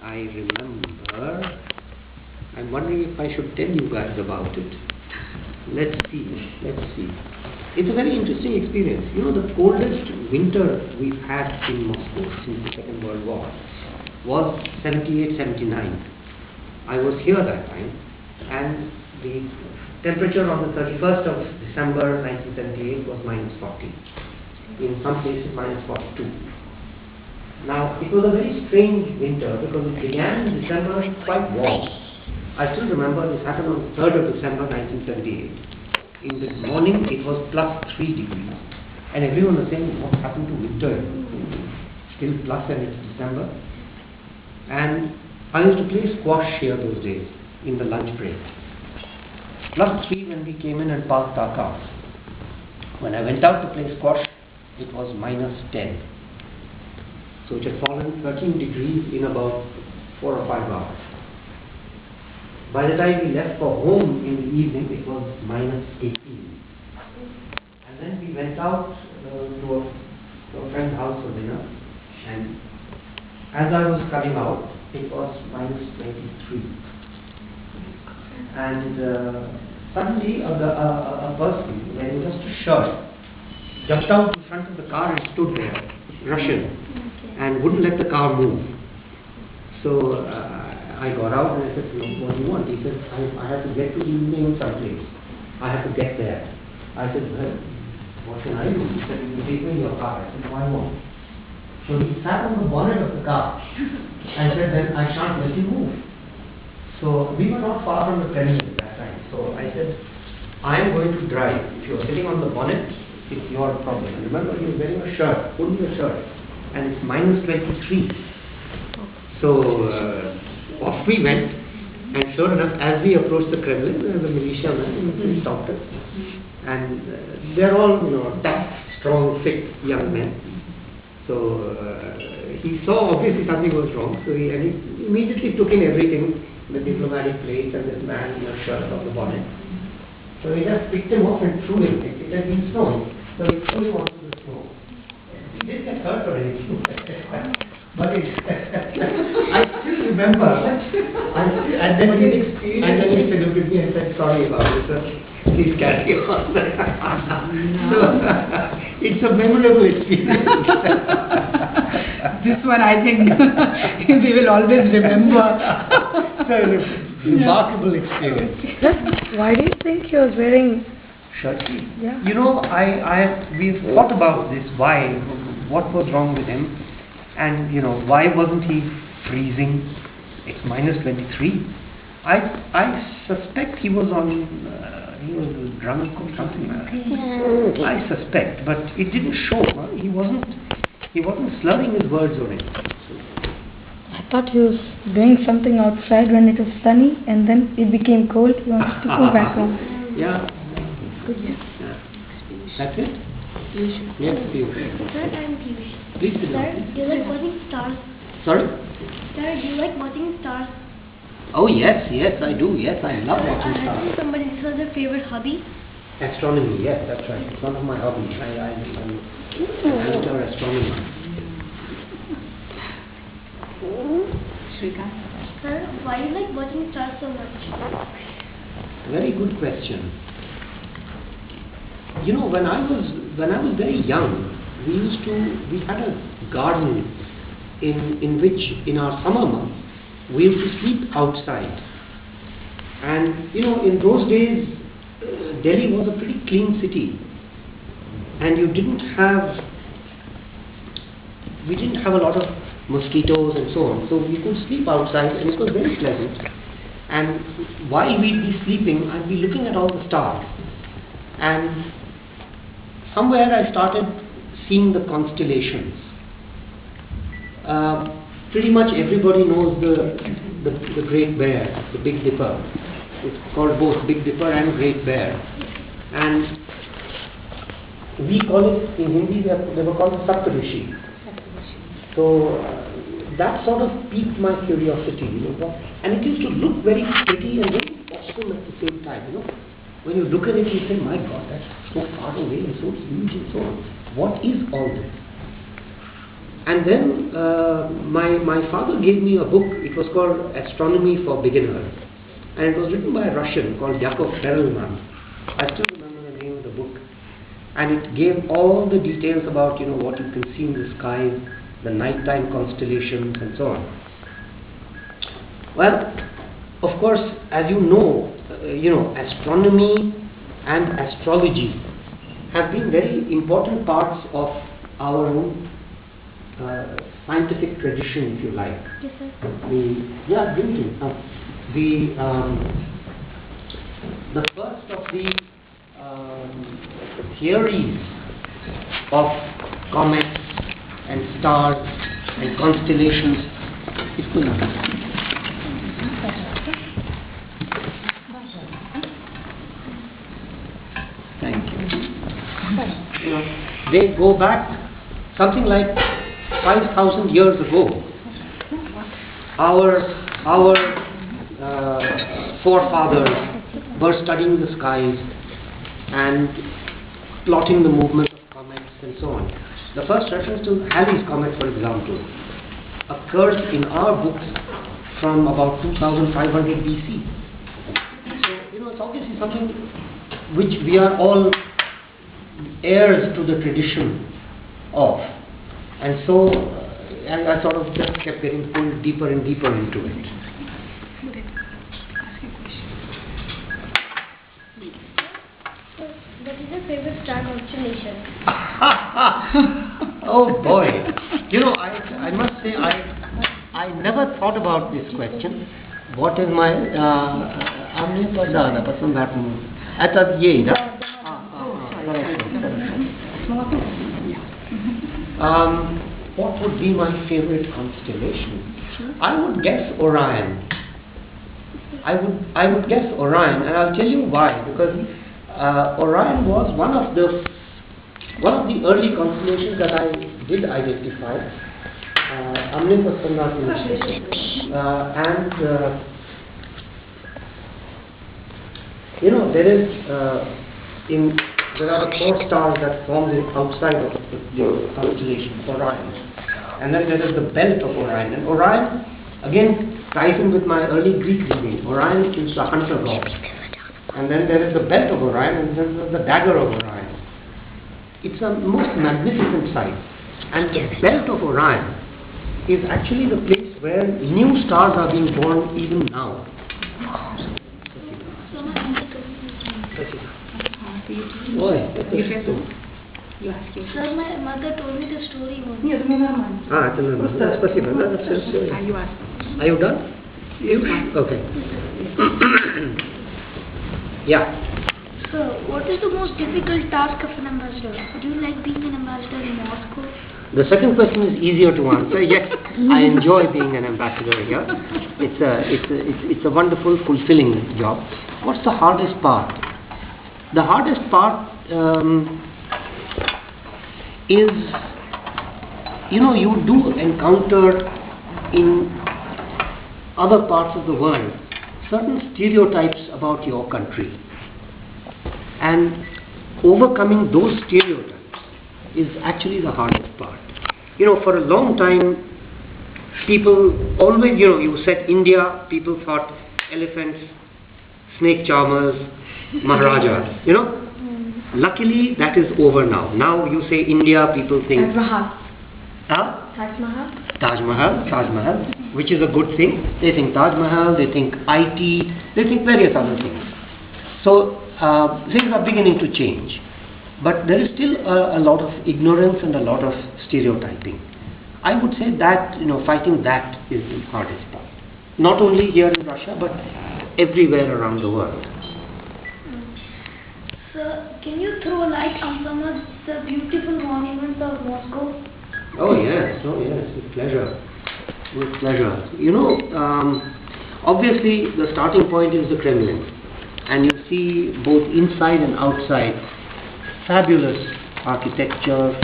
I remember. I'm wondering if I should tell you guys about it. Let's see. It's a very interesting experience. You know, the coldest winter we've had in Moscow since the Second World War was 78-79. I was here that time, and the temperature on the 31st of December 1978 was -40. In some places -42. Now, it was a very strange winter because it began in December quite warm. I still remember this happened on the 3rd of December 1978. In the morning it was +3 degrees, and everyone was saying, what happened to winter? Still plus, and it's December. And I used to play squash here those days in the lunch break. +3 when we came in and parked our cars. When I went out to play squash, it was -10. So it had fallen 13 degrees in about 4 or 5 hours. By the time we left for home in the evening, it was -18. And then we went out to a friend's house for dinner, and as I was coming out, it was -23. And suddenly a person wearing just a shirt jumped out in front of the car and stood there, Russian, and wouldn't let the car move. So I got out and I said, what do you want? He said, I have to get to evening someplace. I have to get there. I said, well, what can I do? He said, you take me in your car. I said, why not? So he sat on the bonnet of the car and said, then I shan't let you move. So we were not far from the premises at that time. So I said, I am going to drive. If you are sitting on the bonnet, it's your problem. And remember, he was wearing a shirt, only a shirt, and it's -23. So off we went, and sure enough, as we approached the Kremlin, there was a militiaman who stopped us. And they're all, tough, strong, fit young men. So he saw obviously something was wrong, so he immediately took in everything, the diplomatic plates and this man in a shirt on the bonnet. So he just picked him off and threw him. It had been snowing, so he threw him onto the snow. He didn't get hurt or anything. But I still remember. And then he looked at me and said, sorry about this, sir. Please carry on. So it's a memorable experience. This one I think we will always remember. So remarkable experience. Why do you think he was wearing shirt? Yeah. We've thought about this. Why? What was wrong with him? And why wasn't he freezing? It's -23. I suspect he was he was drunk or something like that. I suspect, but it didn't show. He wasn't slurring his words or anything. I thought he was doing something outside when it was sunny, and then it became cold. He wanted to go back home. Yeah. That's it. Yes, Piyush. Sir, I'm Piyush. Please sit down. Sir, do you like watching stars? Sorry? Sir, do you like watching stars? Oh yes, I do. Yes, I love Sir, watching I stars. think somebody says their favorite hobby. Astronomy, yes, that's right. It's one of my hobbies. I'm an amateur astronomer. Sir, why do you like watching stars so much? Very good question. When I was very young, we had a garden in which in our summer months we used to sleep outside. And in those days, Delhi was a pretty clean city, and we didn't have a lot of mosquitoes and so on, so we could sleep outside, and it was very pleasant. And while we'd be sleeping, I'd be looking at all the stars, and somewhere I started seeing the constellations. Pretty much everybody knows the Great Bear, the Big Dipper. It's called both Big Dipper and Great Bear. And we call it, in Hindi they were called Saptarishi. So that sort of piqued my curiosity, and it used to look very pretty and very awesome at the same time, When you look at it, you say, my God, that's so far away and so huge and so on. What is all this? And then my father gave me a book. It was called Astronomy for Beginners, and it was written by a Russian called Yakov Perelman. I still remember the name of the book, and it gave all the details about what you can see in the sky, the nighttime constellations, and so on. Well, of course, as you know, astronomy and astrology have been very important parts of our own scientific tradition, if you like. Yes, sir. The first of the theories of comets and stars and constellations is Thank you. They go back something like 5,000 years ago. Our forefathers were studying the skies and plotting the movement of comets and so on. The first reference to Halley's comet, for example, occurs in our books from about 2500 BC. So, it's obviously something which we are all heirs to the tradition of. And so, I sort of just kept getting pulled deeper and deeper into it. What is your favorite star constellation? Oh boy. I must say, I never thought about this question. What is my what would be my favorite constellation? I would guess Orion. I would guess Orion, and I'll tell you why. Because Orion was one of the early constellations that I did identify. There are the 4 stars that form the outside of the constellation, Orion. And then there is the belt of Orion. And Orion, again, ties in with my early Greek reading. Orion is the hunter god. And then there is the belt of Orion, and then there is the dagger of Orion. It's a most magnificent sight. And the belt of Orion is actually the place where new stars are being born even now. Sir, my mother told me the story once. Are you done? Okay. Yeah. So, what is the most difficult task of an ambassador? Do you like being an ambassador in Moscow? The second question is easier to answer. Yes, I enjoy being an ambassador here. It's a wonderful, fulfilling job. What's the hardest part? The hardest part is, you do encounter in other parts of the world certain stereotypes about your country, and overcoming those stereotypes is actually the hardest part. For a long time, people always, you said India, people thought elephants, snake charmers, Maharajas, Luckily, that is over now. Now you say India, people think Taj Mahal, which is a good thing. They think Taj Mahal, they think IT, they think various other things. So things are beginning to change. But there is still a lot of ignorance and a lot of stereotyping. I would say that, fighting that is the hardest part. Not only here in Russia, but everywhere around the world. Sir, can you throw light on some of the beautiful monuments of Moscow? Oh yes, with pleasure. With pleasure. Obviously the starting point is the Kremlin. And you see both inside and outside fabulous architecture,